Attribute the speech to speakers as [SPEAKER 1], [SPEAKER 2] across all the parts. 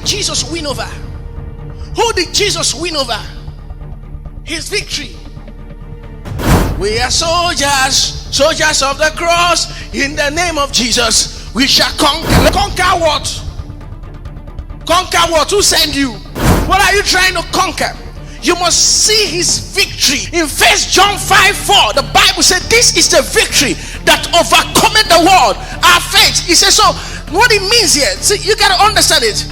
[SPEAKER 1] Jesus win over? Who did Jesus win over? His victory. We are soldiers of the cross. In the name of Jesus, we shall conquer. Conquer what? Conquer what? Who sent you? What are you trying to conquer? You must see his victory. In 1 John 5:4, the Bible said, this is the victory that overcometh the world, our faith. He says, so what it means here, see, you got to understand it.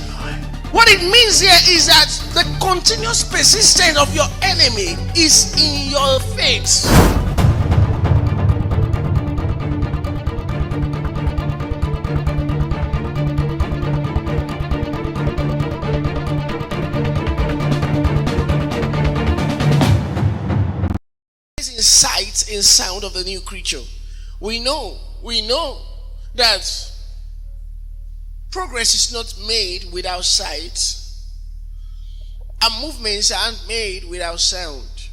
[SPEAKER 1] What it means here is that the continuous persistence of your enemy is in your faith. Sight and sound of the new creature. We know that progress is not made without sight, and movements aren't made without sound.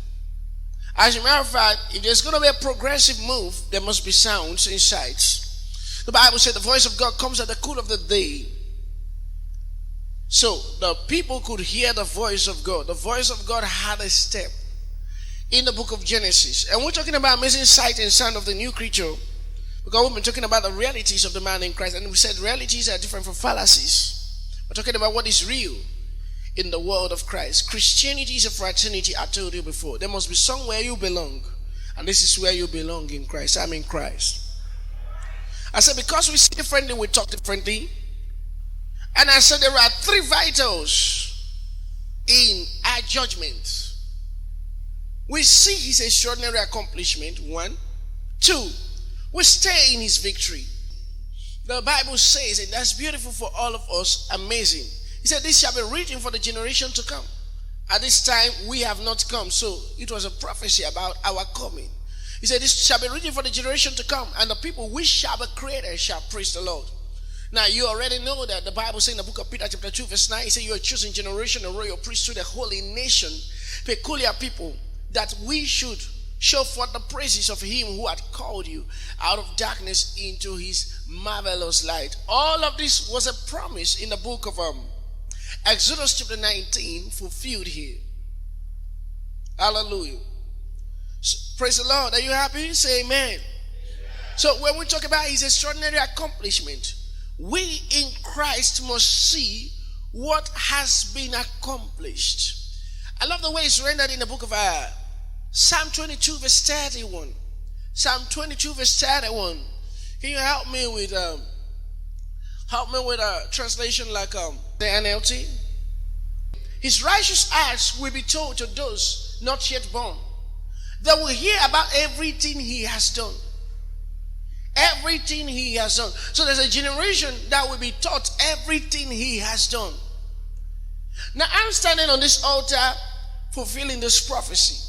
[SPEAKER 1] As a matter of fact, if there's going to be a progressive move, there must be sounds and sights. The Bible said the voice of God comes at the cool of the day. So the people could hear the voice of God. The voice of God had a step in the book of Genesis. And we're talking about amazing sight and sound of the new creature, because we've been talking about the realities of the man in Christ, and we said realities are different from fallacies. We're talking about what is real in the world of Christ. Christianity is a fraternity. I told you before, there must be somewhere you belong, and this is where you belong in Christ. I'm in Christ. I said because we see differently, we talk differently. And I said there are three vitals in our judgment. We see his extraordinary accomplishment, 1. 2, we stay in his victory. The Bible says, and that's beautiful for all of us, amazing. He said, this shall be written for the generation to come. At this time, we have not come. So it was a prophecy about our coming. He said, this shall be written for the generation to come, and the people which shall be created shall praise the Lord. Now, you already know that the Bible says in the book of Peter chapter 2 verse 9, he said, you are a chosen generation, a royal priesthood, a holy nation, peculiar people, that we should show forth the praises of him who had called you out of darkness into his marvelous light. All of this was a promise in the book of Exodus chapter 19, fulfilled here. Hallelujah. So, praise the Lord. Are you happy? Say amen. So when we talk about his extraordinary accomplishment, we in Christ must see what has been accomplished. I love the way it's rendered in the book of Psalm 22 verse 31. Psalm 22 verse 31. Can you help me with a translation like the NLT? His righteous acts will be told to those not yet born. They will hear about everything he has done. Everything he has done. So there's a generation that will be taught everything he has done. Now I'm standing on this altar fulfilling this prophecy.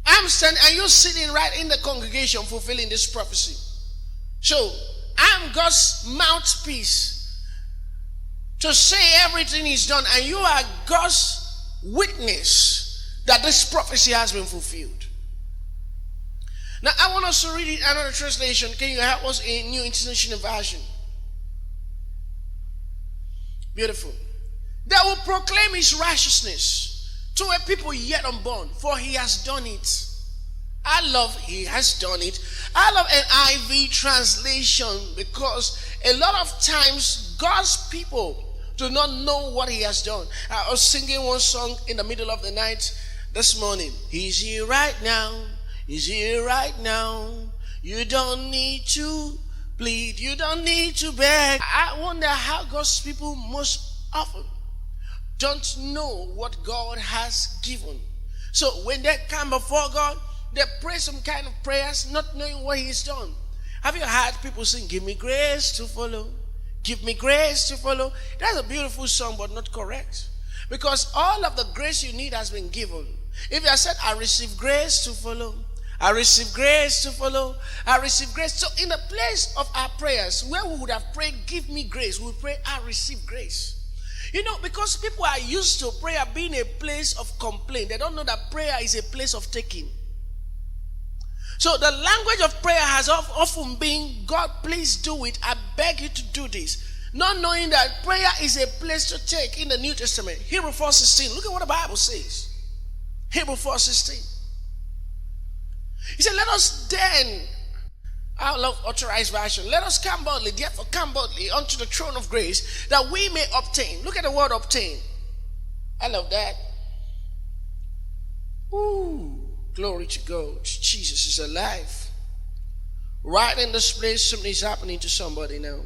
[SPEAKER 1] I'm standing and you're sitting right in the congregation fulfilling this prophecy. So I'm God's mouthpiece to say everything he's done, and you are God's witness that this prophecy has been fulfilled. Now I want us to read it another translation. Can you help us in New International Version? Beautiful. That will proclaim his righteousness to a people yet unborn, for he has done it. I love he has done it. I love NIV translation because a lot of times God's people do not know what he has done. I was singing one song in the middle of the night this morning. He's here right now. He's here right now. You don't need to plead. You don't need to beg. I wonder how God's people most often don't know what God has given. So when they come before God, they pray some kind of prayers, not knowing what he's done. Have you heard people sing, give me grace to follow? Give me grace to follow. That's a beautiful song, but not correct. Because all of the grace you need has been given. If you have said, I receive grace to follow, I receive grace to follow, I receive grace. So in the place of our prayers, where we would have prayed, give me grace, we pray, I receive grace. You know, because people are used to prayer being a place of complaint. They don't know that prayer is a place of taking. So the language of prayer has often been, God, please do it. I beg you to do this. Not knowing that prayer is a place to take in the New Testament. Hebrews 4:16. Look at what the Bible says. Hebrews 4:16. He said, let us then, I love authorized version, let us come boldly, therefore come boldly unto the throne of grace, that we may obtain. Look at the word obtain. I love that. Ooh, glory to God. Jesus is alive. Right in this place, something is happening to somebody now.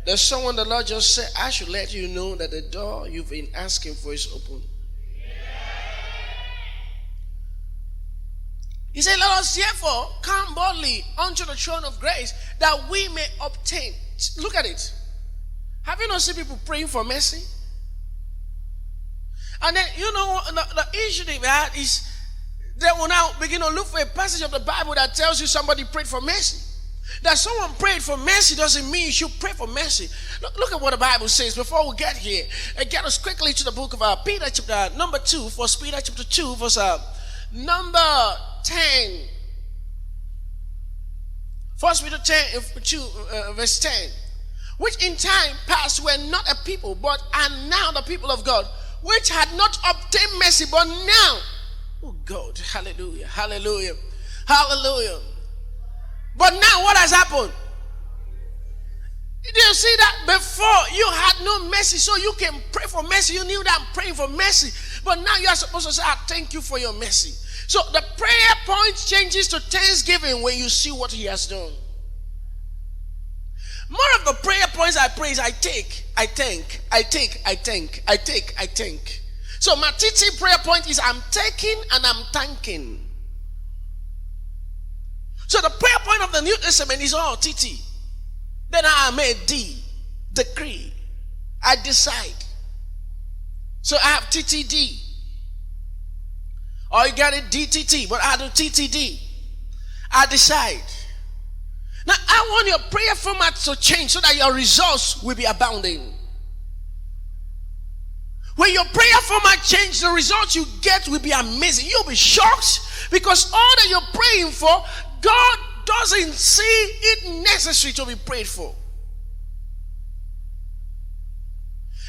[SPEAKER 1] There's someone the Lord just said, I should let you know that the door you've been asking for is open. He said, let us therefore come boldly unto the throne of grace, that we may obtain. Look at it. Have you not seen people praying for mercy? And then, the issue they've had is they will now begin to look for a passage of the Bible that tells you somebody prayed for mercy. That someone prayed for mercy doesn't mean you should pray for mercy. Look at what the Bible says before we get here. Get us quickly to the book of Peter, chapter number 2, 1 Peter chapter 2, verse number 10. 1 Peter 2, verse 10. Which in time past were not a people, but are now the people of God, which had not obtained mercy, but now, oh God, hallelujah, hallelujah, hallelujah. But now what has happened? Did you see that? Before you had no mercy, so you can pray for mercy. You knew that I'm praying for mercy. But now you are supposed to say, I thank you for your mercy. So the prayer point changes to thanksgiving when you see what he has done. More of the prayer points I pray is I take, I thank, I take, I thank, I take, I thank. So my TT prayer point is I'm taking and I'm thanking. So the prayer point of the New Testament is all TT. Then I made D, decree. I decide. So I have TTD. Or you got it DTT, but I do TTD. I decide. Now I want your prayer format to change so that your results will be abounding. When your prayer format changes, the results you get will be amazing. You'll be shocked because all that you're praying for, God doesn't see it necessary to be prayed for.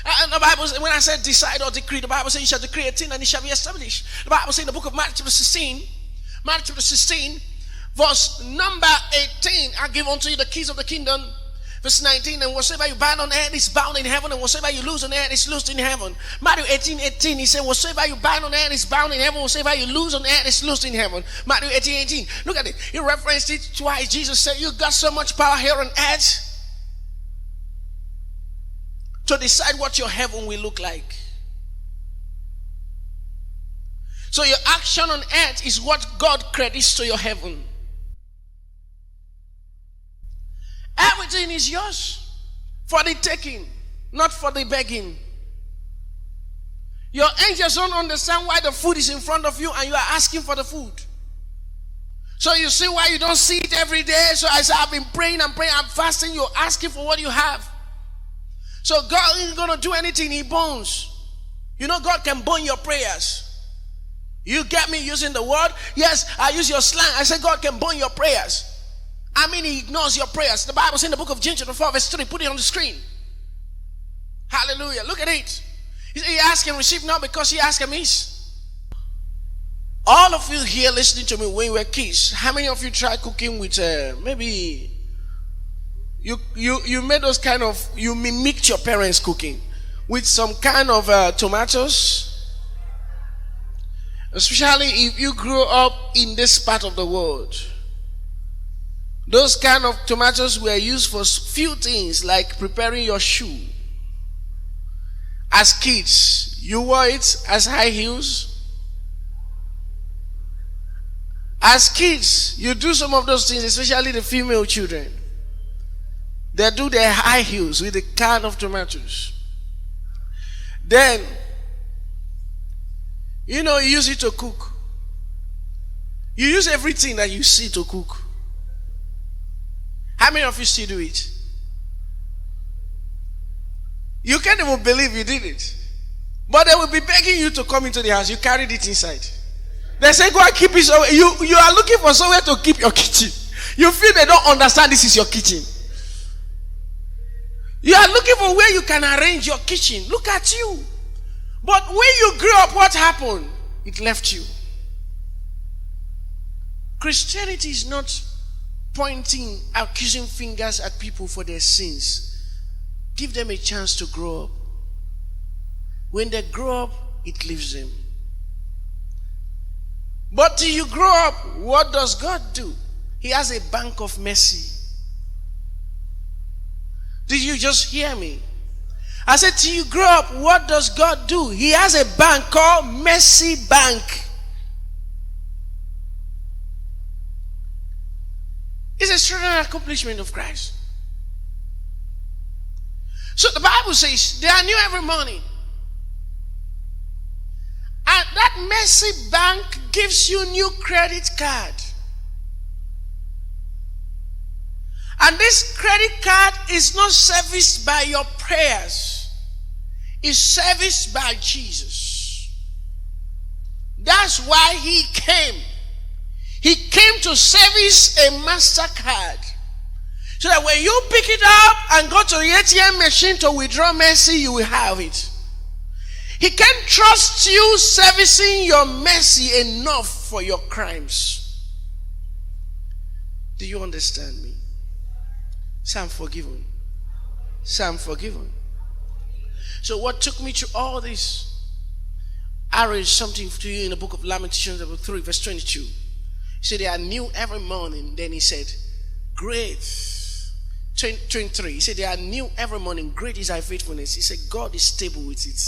[SPEAKER 1] And the Bible, when I said decide or decree, the Bible says you shall decree a thing and it shall be established. The Bible says in the book of Matthew chapter 16, verse number 18, I give unto you the keys of the kingdom. Verse 19, and whatsoever you bind on earth is bound in heaven, and whatsoever you loose on earth is loosed in heaven. Matthew 18, he said, whatsoever you bind on earth is bound in heaven, whatsoever you loose on earth is loosed in heaven. Matthew 18. Look at it. He referenced it twice. Jesus said, you got so much power here on earth to decide what your heaven will look like. So your action on earth is what God credits to your heaven. Everything is yours for the taking, not for the begging. Your angels don't understand why the food is in front of you and you are asking for the food. So you see why you don't see it every day. So I say, I've been praying, I'm fasting, you're asking for what you have. So God isn't going to do anything he bones. You know God can bone your prayers. You get me using the word? Yes, I use your slang. I say God can bone your prayers. I mean, he ignores your prayers. The Bible says in the book of James chapter 4 verse 3, put it on the screen. Hallelujah. Look at it. He asked and received not because he asked amiss. All of you here listening to me when you were kids, how many of you tried cooking with maybe you made those kind of, you mimicked your parents' cooking with some kind of tomatoes? Especially if you grew up in this part of the world. Those kind of tomatoes were used for few things like preparing your shoe. As kids, you wore it as high heels. As kids, you do some of those things, especially the female children. They do their high heels with a can of tomatoes. Then, you use it to cook. You use everything that you see to cook. How many of you still do it? You can't even believe you did it. But they will be begging you to come into the house. You carried it inside. They say, go and keep it somewhere. You are looking for somewhere to keep your kitchen. You feel they don't understand this is your kitchen. You are looking for where you can arrange your kitchen. Look at you. But when you grew up, what happened? It left you. Christianity is not pointing, accusing fingers at people for their sins. Give them a chance to grow up. When they grow up, it leaves them. But till you grow up, what does God do? He has a bank of mercy. Did you just hear me? I said, till you grow up, what does God do? He has a bank called Mercy Bank. It's an extraordinary accomplishment of Christ. So the Bible says, they are new every morning. And that Mercy Bank gives you new credit card. And this credit card is not serviced by your prayers. It's serviced by Jesus. That's why he came. He came to service a MasterCard. So that when you pick it up and go to the ATM machine to withdraw mercy, you will have it. He can trust you servicing your mercy enough for your crimes. Do you understand me? Say, I'm forgiven. Say, I'm forgiven. So what took me to all this? I read something to you in the book of Lamentations, chapter 3, verse 22. He said, they are new every morning. Then he said, great. 23. He said, they are new every morning. Great is thy faithfulness. He said, God is stable with it.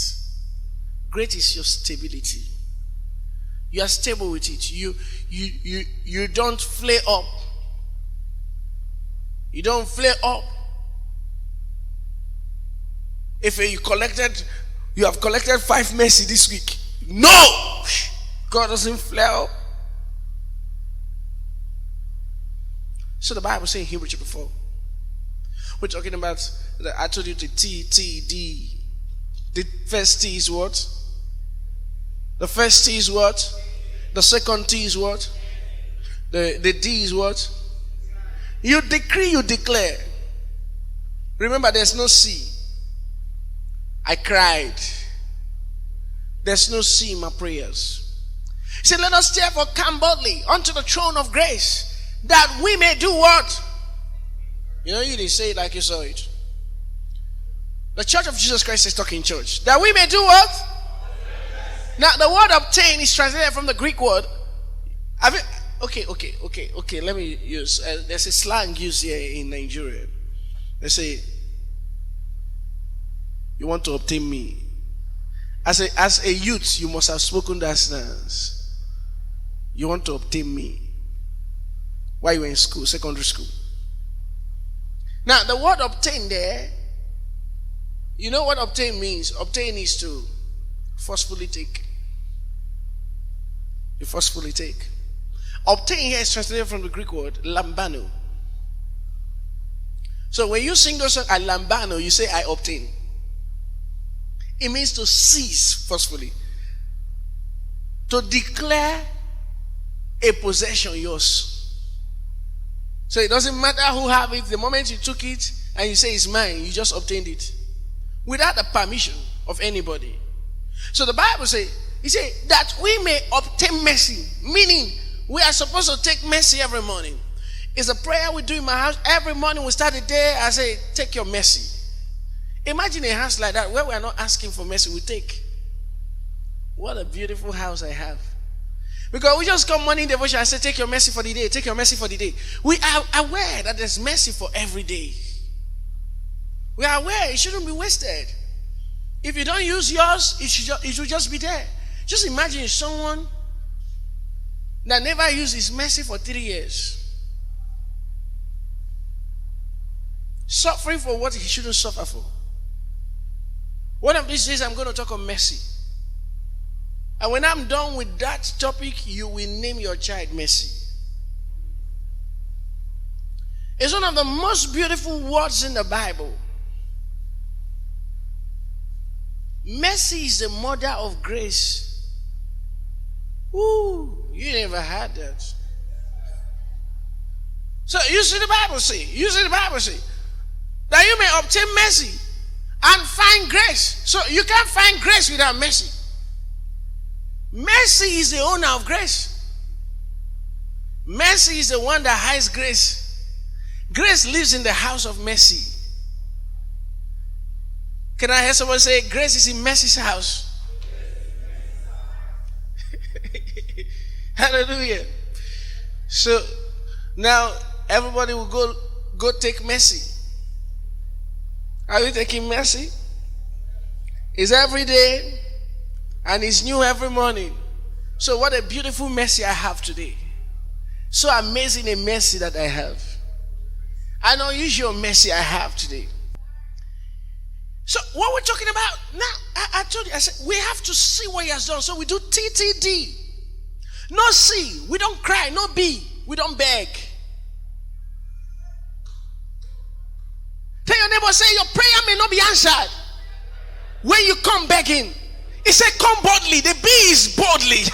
[SPEAKER 1] Great is your stability. You are stable with it. You don't flare up. You don't flare up. If you have collected 5 mercy this week. No! God doesn't flare up. So the Bible says in Hebrews chapter 4. We're talking about, I told you the T, D. The first T is what? The first T is what? The second T is what? The D is what? You decree, you declare. Remember, there's no C. I cried. There's no C in my prayers. He said, let us therefore come boldly unto the throne of grace, that we may do what? You know, you didn't say it like you saw it. The Church of Jesus Christ is talking church. That we may do what? Now, the word obtain is translated from the Greek word. Okay. Let me use. There's a slang used here in Nigeria. They say, you want to obtain me. As a youth, you must have spoken that stance. You want to obtain me. While you were in school, secondary school. Now, the word obtain there, you know what obtain means? Obtain is to forcefully take. You forcefully take. Obtain here is translated from the Greek word lambano. So when you sing those songs, I lambano, you say I obtain. It means to seize forcefully. To declare a possession yours. So it doesn't matter who have it. The moment you took it and you say it's mine, you just obtained it. Without the permission of anybody. So the Bible says, he said that we may obtain mercy. Meaning, we are supposed to take mercy every morning. It's a prayer we do in my house. Every morning we start the day, I say, take your mercy. Imagine a house like that where we are not asking for mercy, we take. What a beautiful house I have. Because we just come morning devotion and say, take your mercy for the day, take your mercy for the day. We are aware that there's mercy for every day. We are aware it shouldn't be wasted. If you don't use yours, it should just be there. Just imagine someone that never used his mercy for 3 years. Suffering for what he shouldn't suffer for. One of these days I'm going to talk on mercy. And when I'm done with that topic, you will name your child Mercy. It's one of the most beautiful words in the Bible. Mercy is the mother of grace. Woo, you never had that. So you see the Bible say. that you may obtain mercy and find grace. So you can't find grace without mercy. Mercy is the owner of grace. Mercy is the one that hides grace. Grace lives in the house of mercy. Can I hear someone say, grace is in mercy's house? Hallelujah. So now everybody will go take mercy. Are you taking mercy? It's every day and it's new every morning. So what a beautiful mercy I have today. So amazing a mercy that I have. An unusual mercy I have today. So what we're talking about now, I told you, I said we have to see what he has done. So we do TTD. No C, we don't cry. No B, we don't beg. Tell your neighbor, say your prayer may not be answered when you come begging. He said come boldly. The B is boldly.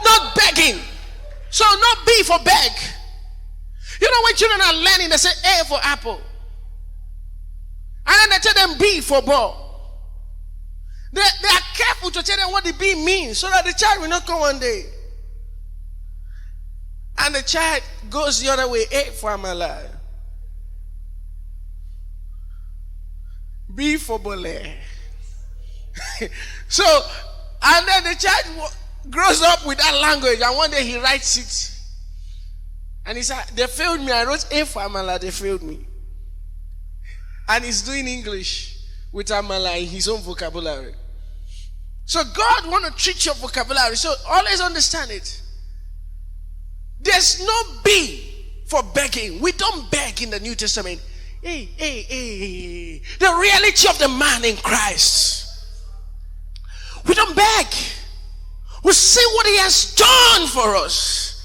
[SPEAKER 1] Not begging. So not B for beg. You know when children are learning, they say A for apple. And then they tell them B for ball. They are careful to tell them what the B means so that the child will not come one day. And the child goes the other way. A for amala. B for bole. So, and then the child grows up with that language, and one day he writes it. And he said, they failed me. I wrote A for amala, they failed me. And he's doing English with amala in his own vocabulary. So God want to treat your vocabulary. So always understand it. There's no B for begging. We don't beg in the New Testament. Hey. The reality of the man in Christ. We don't beg. We see what he has done for us.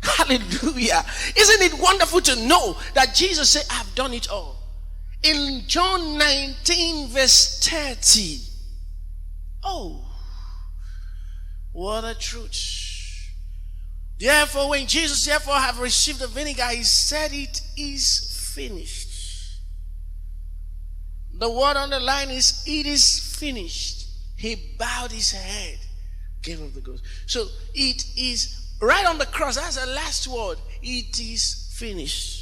[SPEAKER 1] Hallelujah. Isn't it wonderful to know that Jesus said, I've done it all. In John 19 verse 30. Oh, what a truth. Therefore, when Jesus have received the vinegar, he said it is finished. The word on the line is it is finished. He bowed his head, gave up the ghost. So it is right on the cross. That's the last word. It is finished.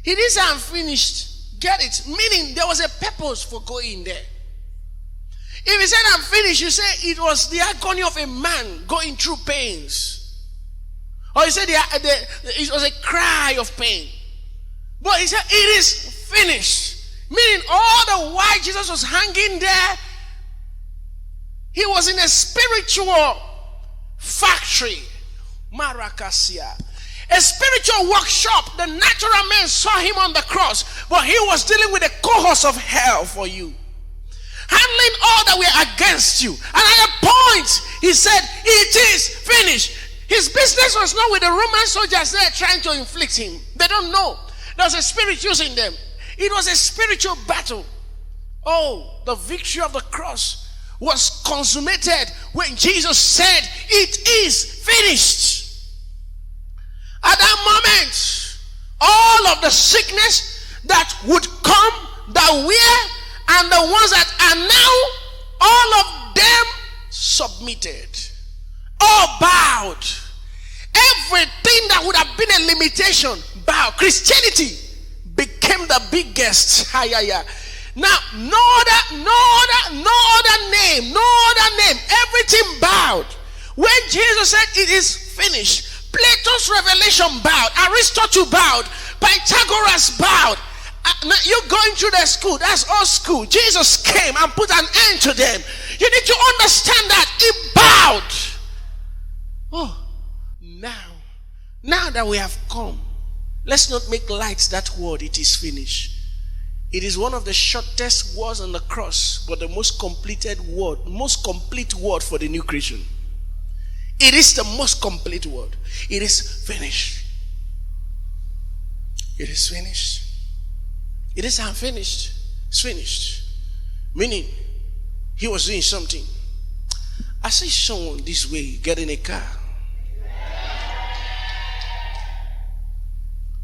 [SPEAKER 1] He didn't say I'm finished. Get it? Meaning there was a purpose for going there. If he said I'm finished, you say it was the agony of a man going through pains. Or he said it was a cry of pain. But he said it is finished. Meaning all the while Jesus was hanging there, he was in a spiritual factory. Marakasia. A spiritual workshop. The natural man saw him on the cross, but he was dealing with the cohorts of hell for you. Handling all that were against you. And at a point, he said, it is finished. His business was not with the Roman soldiers there trying to inflict him. They don't know. There was a spirit using them. It was a spiritual battle. Oh, the victory of the cross was consummated when Jesus said, it is finished. At that moment, all of the sickness that would come, that were, and the ones that are now, all of them submitted. All bowed. Everything that would have been a limitation, bowed. Christianity became the biggest. Now, no other name. Everything bowed. When Jesus said it is finished, Plato's revelation bowed. Aristotle bowed. Pythagoras bowed. You're going through the school. That's all school. Jesus came and put an end to them. You need to understand that he bowed. Oh, now that we have come, let's not make light that word, it is finished. It is one of the shortest words on the cross, but the most complete word for the new creation. It is the most complete word. It is finished. It is finished. It is unfinished. It's finished. Meaning, he was doing something. I see someone this way getting a car.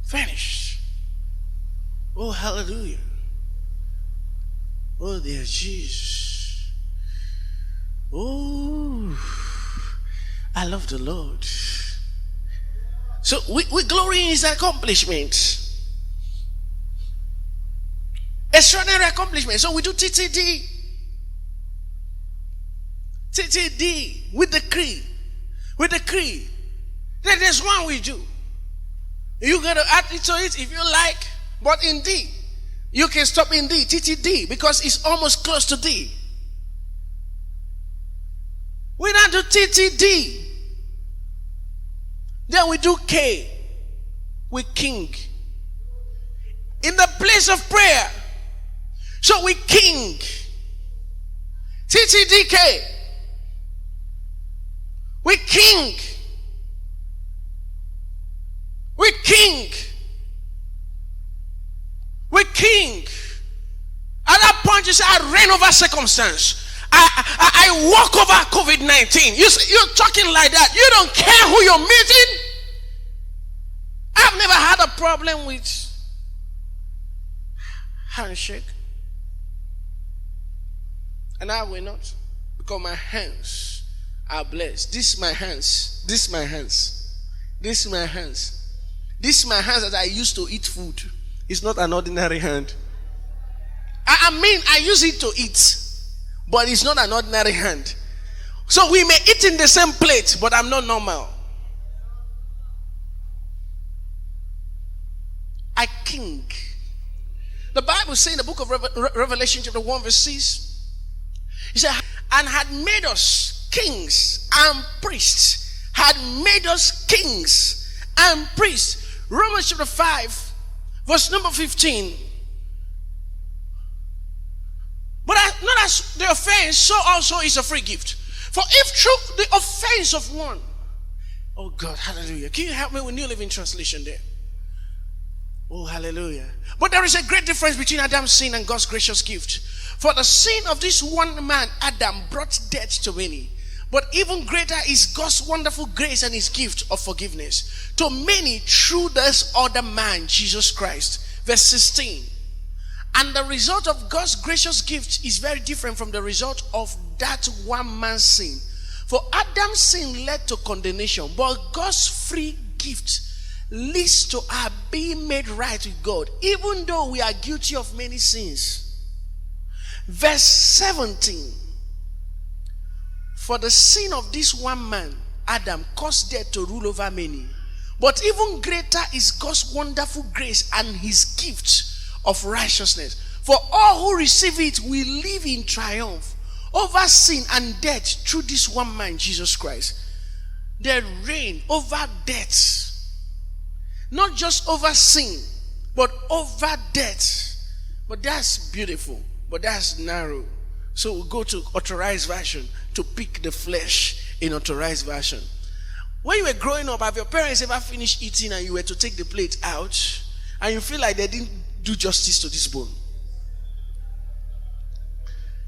[SPEAKER 1] Finished. Oh, hallelujah. Oh, dear Jesus. Oh, I love the Lord. So we glory in his accomplishments. Extraordinary accomplishment. So we do TTD. TTD with the creed. With the creed. Then there's one we do. You got to add it to it if you like. But in D, you can stop in D, TTD, because it's almost close to D. We don't do TTD. Then we do K with King. In the place of prayer. So we King. TTDK. We King. We King. We King. At that point, you say, I reign over circumstance. I walk over COVID-19. You're talking like that. You don't care who you're meeting. I've never had a problem with handshake. And I will not. Because my hands are blessed. This is my hands. This is my hands. This is my hands. This is my hands that I use to eat food. It's not an ordinary hand. I mean, I use it to eat. But it's not an ordinary hand. So we may eat in the same plate, but I'm not normal. I king. The Bible says in the book of Revelation chapter 1 verse 6, he said, and had made us kings and priests. Had made us kings and priests. Romans chapter 5 verse number 15. But not as the offense, so also is a free gift. For if through the offense of one, oh God, hallelujah. Can you help me with New Living Translation there? Oh, hallelujah. But there is a great difference between Adam's sin and God's gracious gift. For the sin of this one man, Adam, brought death to many. But even greater is God's wonderful grace and his gift of forgiveness to many through this other man, Jesus Christ. Verse 16. And the result of God's gracious gift is very different from the result of that one man's sin. For Adam's sin led to condemnation, but God's free gift leads to our being made right with God, even though we are guilty of many sins. Verse 17. For the sin of this one man, Adam, caused death to rule over many. But even greater is God's wonderful grace and his gift of righteousness. For all who receive it will live in triumph over sin and death through this one man, Jesus Christ. They reign over death. Not just over sin, but over death. But that's beautiful. But that's narrow. So we'll go to authorized version to pick the flesh in authorized version. When you were growing up, have your parents ever finished eating and you were to take the plate out and you feel like they didn't do justice to this bone?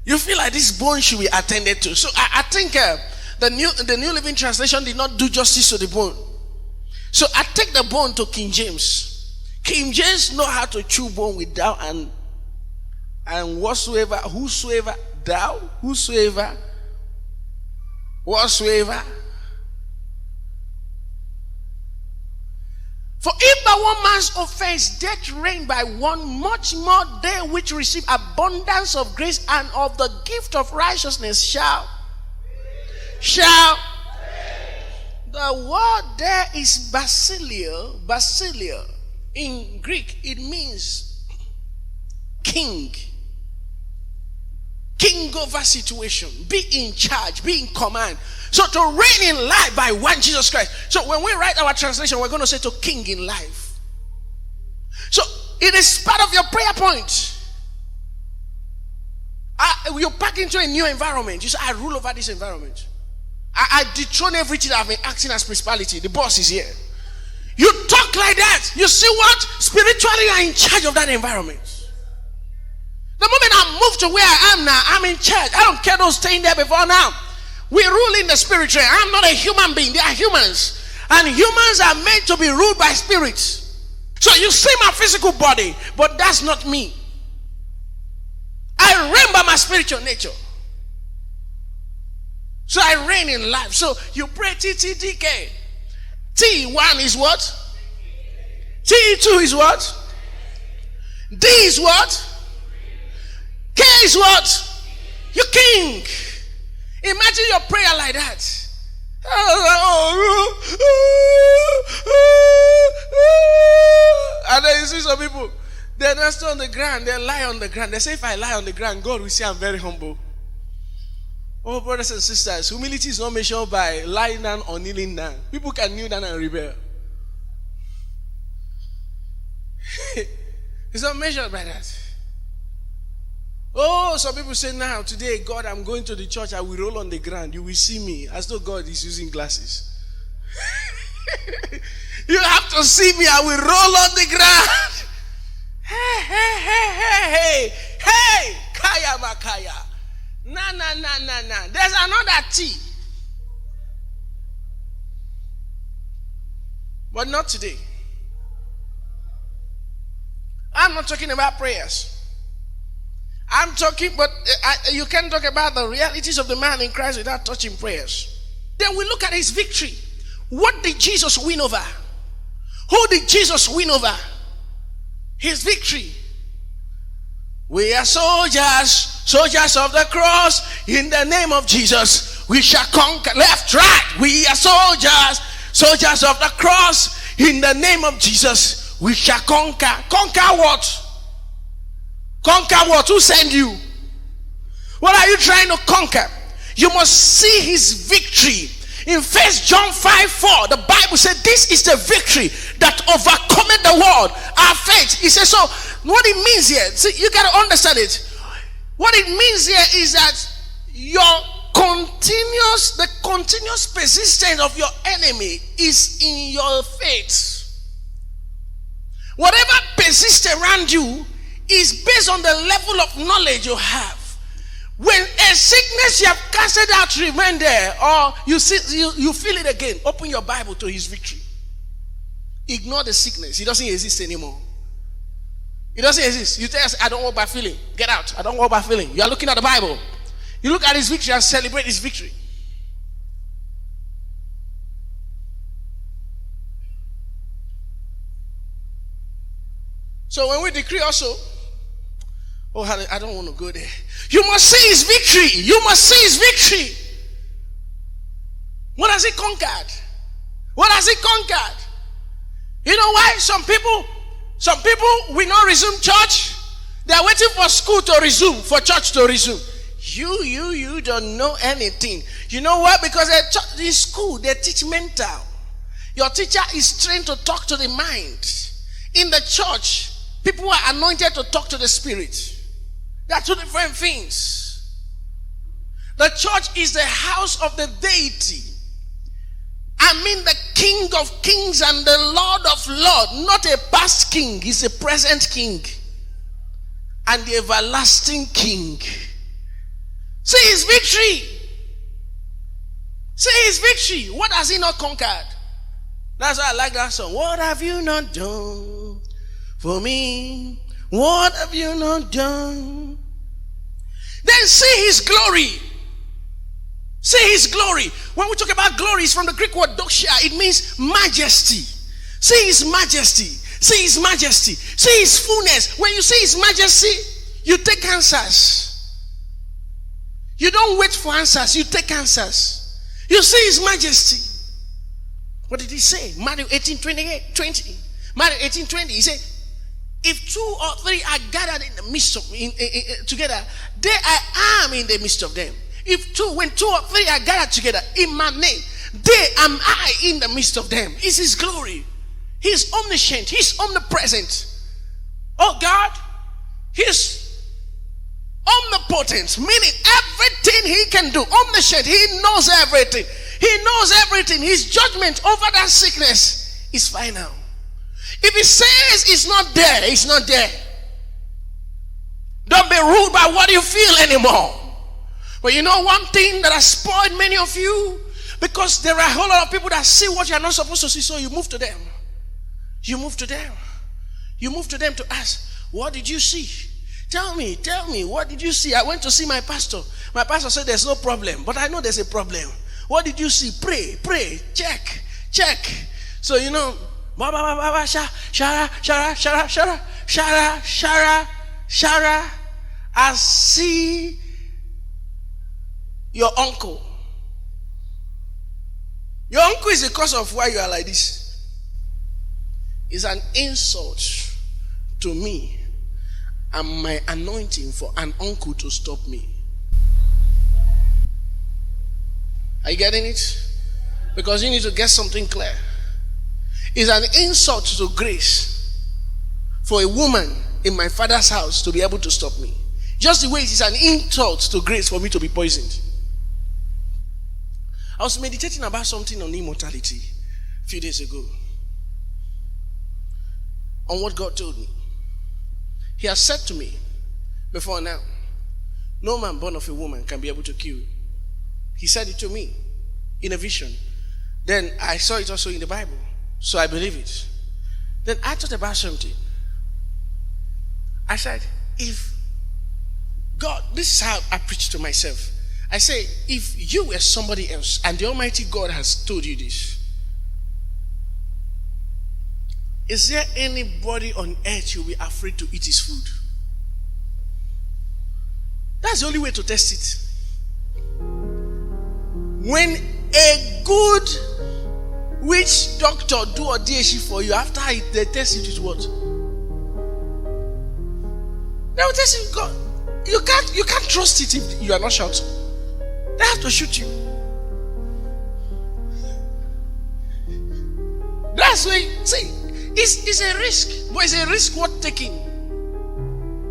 [SPEAKER 1] You feel like this bone should be attended to. So I think the New Living Translation did not do justice to the bone. So I take the bone to King James. King James know how to chew bone with thou and whatsoever, whosoever, thou, whosoever, whatsoever. For if by one man's offense death reigned by one, much more they which receive abundance of grace and of the gift of righteousness shall. The word there is basileia. Basileia. In Greek, it means king. King over situation. Be in charge. Be in command. So to reign in life by one Jesus Christ. So when we write our translation, we're going to say to king in life. So it is part of your prayer point. You pack into a new environment. You say, I rule over this environment. I dethrone everything I've been acting as principality. The boss is here. You talk like that. You see what? Spiritually, you are in charge of that environment. The moment I move to where I am now, I'm in charge. I don't care those staying there before now. We rule in the spiritual. I'm not a human being. They are humans. And humans are meant to be ruled by spirits. So you see my physical body, but that's not me. I reign by my spiritual nature. So I reign in life. So you pray TTDK. T1 is what? T2 is what? D is what? K is what? You're king. Imagine your prayer like that. And then you see some people, they're not still on the ground, they lie on the ground. They say, if I lie on the ground, God will say I'm very humble. Oh, brothers and sisters, humility is not measured by lying down or kneeling down. People can kneel down and rebel. It's not measured by that. Oh, some people say now, today, God, I'm going to the church, I will roll on the ground. You will see me as though God is using glasses. You have to see me, I will roll on the ground. Hey, kaya makaya. Nah. There's another T. But not today. I'm not talking about prayers. I'm talking, but you can't talk about the realities of the man in Christ without touching prayers. Then we look at his victory. What did Jesus win over? Who did Jesus win over? His victory. We are soldiers of the cross. In the name of Jesus, we shall conquer. Left, right. We are soldiers of the cross. In the name of Jesus, we shall conquer. Conquer what? Conquer what? Who sent you? What are you trying to conquer? You must see his victory. In 1 John 5:4, the Bible said, this is the victory that overcometh the world, our faith. He says, so what it means here, see, you got to understand it. What it means here is that the continuous persistence of your enemy is in your faith. Whatever persists around you is based on the level of knowledge you have. When a sickness you have casted out remain there, or you feel it again, open your Bible to his victory. Ignore the sickness. It doesn't exist anymore. It doesn't exist. You tell us, I don't walk by feeling. Get out. I don't walk by feeling. You are looking at the Bible. You look at his victory and celebrate his victory. So when we decree also, oh, I don't want to go there. You must see his victory. You must see his victory. What has he conquered? What has he conquered? You know why? Some people will not resume church. They are waiting for school to resume, for church to resume. You don't know anything. You know why? Because in school, they teach mental. Your teacher is trained to talk to the mind. In the church, people are anointed to talk to the spirit. They are two different things. The church is the house of the deity. I mean the King of Kings and the Lord of Lords. Not a past king, he's a present king. And the everlasting king. See his victory. See his victory. What has he not conquered? That's why I like that song. What have you not done for me? What have you not done? Then see his glory. See his glory. When we talk about glory, it's from the Greek word doxia. It means majesty. See his majesty. See his majesty. See his fullness. When you see his majesty, you take answers. You don't wait for answers. You take answers. You see his majesty. What did he say? Matthew 18:20. Matthew 18:20. He said, if 2 or 3 are gathered in the midst of together, there I am in the midst of them. When 2 or 3 are gathered together in my name, there am I in the midst of them. It's his glory. He's omniscient. He's omnipresent. Oh God, he's omnipotence, meaning everything he can do. Omniscient, he knows everything. He knows everything. His judgment over that sickness is final. If he says it's not there, it's not there. Don't be ruled by what you feel anymore. But you know one thing that has spoiled many of you? Because there are a whole lot of people that see what you are not supposed to see, so you move to them. You move to them. You move to them to ask, what did you see? Tell me, what did you see? I went to see my pastor. My pastor said there's no problem, but I know there's a problem. What did you see? Pray, check. So shara. I see your uncle. Your uncle is the cause of why you are like this. It's an insult to me and my anointing for an uncle to stop me. Are you getting it? Because you need to get something clear. It's an insult to grace for a woman in my father's house to be able to stop me. Just the way it is an insult to grace for me to be poisoned. I was meditating about something on immortality a few days ago. On what God told me. He has said to me before now, no man born of a woman can be able to kill. He said it to me in a vision. Then I saw it also in the Bible. So I believe it. Then I thought about something. I said, if God, this is how I preach to myself. I say, if you were somebody else and the Almighty God has told you this, is there anybody on earth you'll be afraid to eat his food? That's the only way to test it. When a good witch doctor do a DHE for you, after they test it with what? They will test it. God, you can't trust it if you are not shouting. They have to shoot you. That's why, see, it's a risk, but it's a risk worth taking.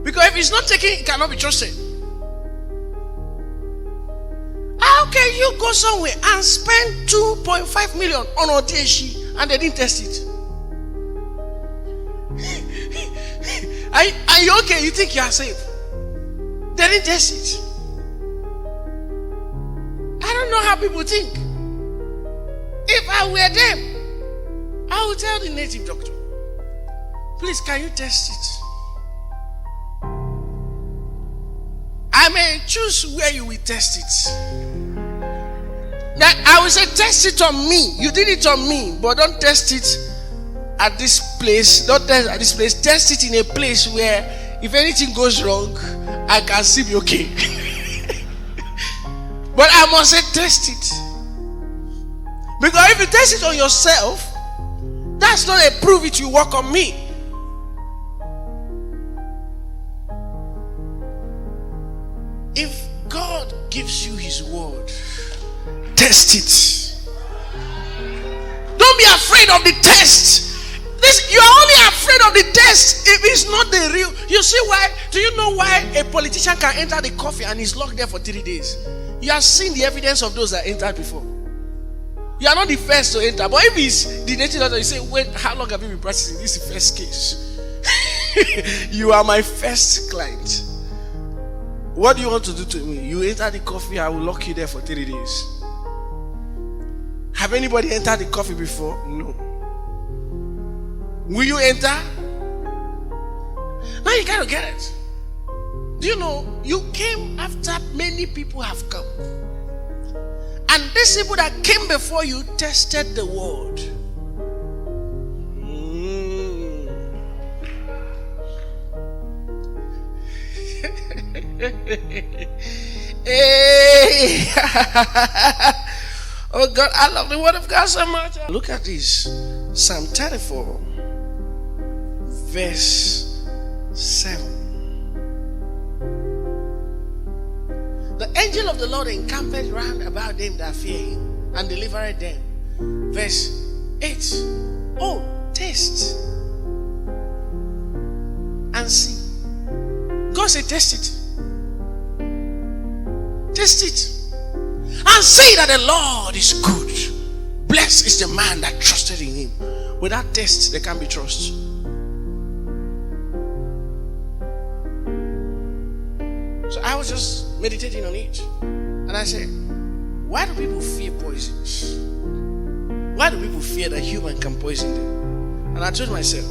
[SPEAKER 1] Because if it's not taken, it cannot be trusted. How can you go somewhere and spend 2.5 million on a DHE and they didn't test it? Are you okay? You think you are safe? They didn't test it. I don't know how people think. If I were them, I would tell the native doctor, please, can you test it? I may choose where you will test it. Now, I will say, test it on me. You did it on me, but don't test it at this place. Don't test at this place. Test it in a place where if anything goes wrong, I can still be okay. But I must say, test it. Because if you test it on yourself, that's not a proof it will work on me. If God gives you his word, test it. Don't be afraid of the test. You are only afraid of the test if it's not the real. You see why? Do you know why a politician can enter the coffee and is locked there for 3 days? You have seen the evidence of those that entered before. You are not the first to enter. But if it's the native doctor, you say, wait, how long have you been practicing? This is the first case. You are my first client. What do you want to do to me? You enter the coffee, I will lock you there for 3 days. Have anybody entered the coffee before? No. Will you enter? Now you gotta get it. Do you know, you came after many people have come. And these people that came before you tested the word. Hey. Oh God, I love the word of God so much. Look at this. Psalm 34, verse 7. The angel of the Lord encampeth round about them that fear him, and delivered them. Verse 8. Oh, taste and see. God said, taste it. Taste it. And say that the Lord is good. Blessed is the man that trusted in him. Without taste, there can't be trust. So I was just meditating on it. And I said, why do people fear poisons? Why do people fear that human can poison them? And I told myself,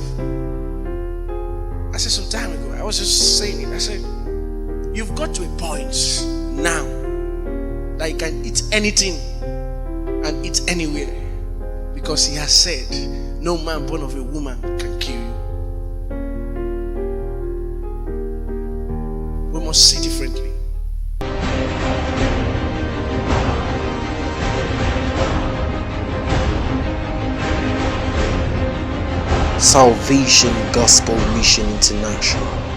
[SPEAKER 1] I said some time ago, I was just saying it. I said, you've got to a point now that you can eat anything and eat anywhere, because he has said, no man born of a woman can kill you. We must see differently.
[SPEAKER 2] Salvation Gospel Mission International.